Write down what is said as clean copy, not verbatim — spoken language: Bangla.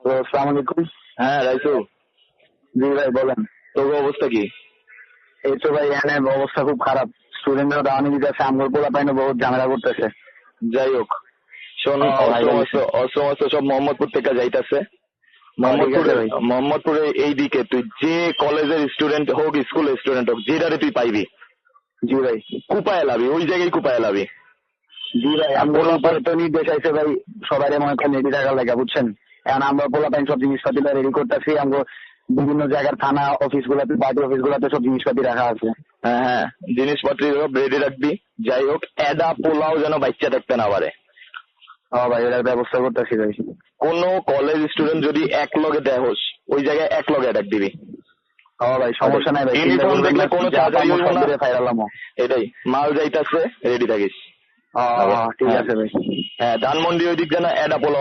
তো আসসালামু আলাইকুম। হ্যাঁ রাইসু, জি ভাই বলেন। তোর অবস্থা কি? এই তো ভাই এখানে অবস্থা খুব খারাপ, স্টুডেন্টরা দাওয়ানি দিতেছে, আমগুলো পোলা পাইনে বহুত ঝামেলা করতেছে। যাই হোক, শোন, ভাই বলছি। অস্ত্র সব মোহাম্মদপুর থেকে যাইতাছে। ঠিক আছে ভাই। মোহাম্মদপুরে এই দিকে তুই যে কলেজের স্টুডেন্ট হোক, স্কুলের স্টুডেন্ট হোক, যেটারে তুই পাইবি জি ভাই। কুপায় লাবি, ওই জায়গায় কুপায় লাবি। জি ভাই, আর আমগুলো উপরে তো নির্দেশ আইছে ভাই, সবাই মনে করেন রেডি থাকার লাগে, বুঝছেন। এখন আমরা পোলা পাইন সব জিনিসপাতি রেডি করতেছি, আমরা বিভিন্ন জায়গার থানা অফিস গুলাতে, পার্টি অফিস গুলাতে সব জিনিসপাতি রাখা আছে। হ্যাঁ হ্যাঁ, জিনিসপত্র সব রেডি রাখবি। যাই হোক, এডা পোলাও যেন বাচ্চা থাকতে না পারে। হ্যাঁ ভাই, এটার ব্যবস্থা করতেছি ভাই। কোন কলেজ স্টুডেন্ট যদি এক লগে দেহস, ওই জায়গায় এক লগে অ্যাটাক দিবি। হ্যাঁ ভাই, সমস্যা নাই ভাই। ইউনিফর্ম দেখলে কোনো চার্জারি হইব না। ফাইরালামো এটাই, মাল যাইতাছে, রেডি থাকিস। ঠিক আছে ভাই। হ্যাঁ, ধানমন্ডি ওই দিক যেন এডা পোলাও